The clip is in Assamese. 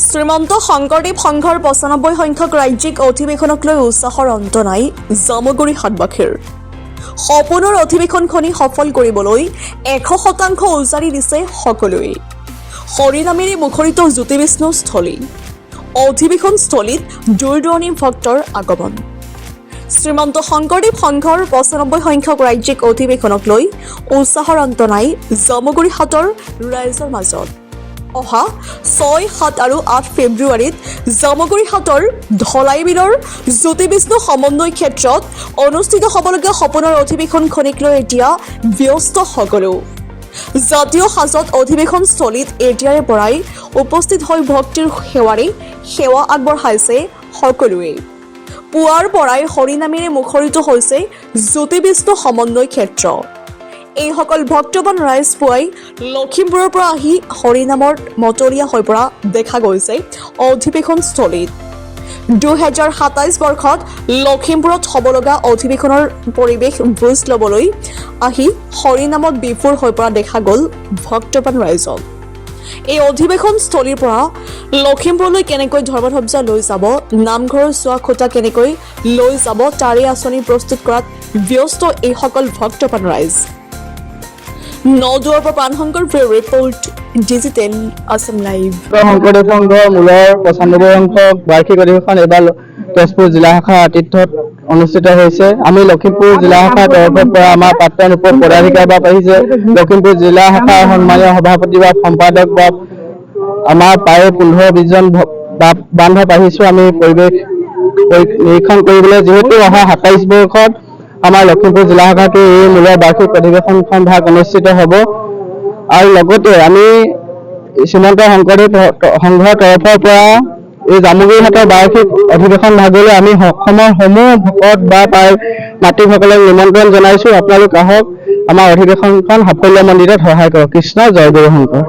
শ্ৰীমন্ত শংকৰদেৱ সংঘৰ ৯৫ সংখ্যক ৰাজ্যিক অধিৱেশনক লৈ উৎসাহৰ অন্ত নাই জামুগুৰি হাটবাসীৰ। সপোনৰ অধিৱেশনখনি সফল কৰিবলৈ ১০০% উজাৰি দিছে সকলোৱে। হৰিনামেৰে মুখৰিত জ্যোতিবিষ্ণু স্থলী। অধিৱেশনস্থলীত দূৰ দূৰণিৰ ভক্তৰ আগমন। শ্ৰীমন্ত শংকৰদেৱ সংঘৰ ৯৫ সংখ্যক ৰাজ্যিক অধিৱেশনক লৈ উৎসাহৰ অন্ত নাই জামুগুৰি হাটৰ ৰাইজৰ মাজত। অহা ৬, ৭ আৰু ৮ ফেব্ৰুৱাৰীত জামুগুৰি হাটৰ ঢলাইবিলৰ জ্যোতিবিষ্ণু সমন্বয় ক্ষেত্ৰত অনুষ্ঠিত হ'বলগীয়া সপোনৰ অধিৱেশনখনিক লৈ এতিয়া ব্যস্ত সকলো। জাতীয় সাজত অধিৱেশনস্থলীত এতিয়াৰে পৰাই উপস্থিত হৈ ভক্তিৰ সেৱা আগবঢ়াইছে সকলোৱে। পুৱাৰ পৰাই হৰিনামেৰে মুখৰিত হৈছে জ্যোতিবিষ্ণু সমন্বয় ক্ষেত্ৰ। এইসকল ভক্তবান ৰাইজ পুৱাই লখিমপুৰৰ পৰা আহি হৰিনামৰ মতলীয়া হৈ পৰা দেখা গৈছে অধিৱেশনস্থলীত। ২০২৭ বৰ্ষত লখিমপুৰত হ'বলগা অধিৱেশনৰ পৰিৱেশ বুজ ল'বলৈ আহি হৰিনামত বিভোৰ হৈ পৰা দেখা গ'ল ভক্তবান ৰাইজক। এই অধিৱেশনস্থলীৰ পৰা লখিমপুৰলৈ কেনেকৈ ধৰ্মধ্বজা লৈ যাব, নামঘৰৰ চোৱা খোটা কেনেকৈ লৈ যাব তাৰে আঁচনি প্ৰস্তুত কৰাত ব্যস্ত এইসকল ভক্তবান ৰাইজ। নদুৱাৰ পৰা Pranshankar report digital Assam live. Sankardev সংঘৰ মূলৰ ৯৫ সংখ্যক বাৰ্ষিক অধিৱেশন এইবাৰ তেজপুৰ জিলা শাখাৰ আতিথ্যত অনুষ্ঠিত হৈছে। আমি লখিমপুৰ জিলা শাখাৰ তৰফৰ পৰা আমাৰ প্ৰাক্তন উপ পদাধিকাৰী বা আহিছে, লখিমপুৰ জিলা শাখাৰ সন্মানীয় সভাপতি বা সম্পাদক বা আমাৰ প্ৰায় ১৫-২০ জন বান্ধৱ আহিছো আমি পৰিৱেশ নিৰীক্ষণ কৰিবলৈ, যিহেতু অহা ২৭ বৰ্ষত আমাৰ লখিমপুৰ জিলা শাখাতে এই মূলৰ বাৰ্ষিক অধিৱেশনখন ভাগ অনুষ্ঠিত হ'ব। আৰু লগতে আমি শ্ৰীমন্ত শংকৰদেৱ সংঘৰ তৰফৰ পৰা এই জামুগুৰি হাটৰ বাৰ্ষিক অধিৱেশন ভাগলৈ আমি অসমৰ সমূহ ভকত বা তাৰ মাতৃসকলক নিমন্ত্ৰণ জনাইছো। আপোনালোক আহক, আমাৰ অধিৱেশনখন সাফল্যমণ্ডিতত সহায় কৰক। কৃষ্ণ জয় গুৰু শংকৰ।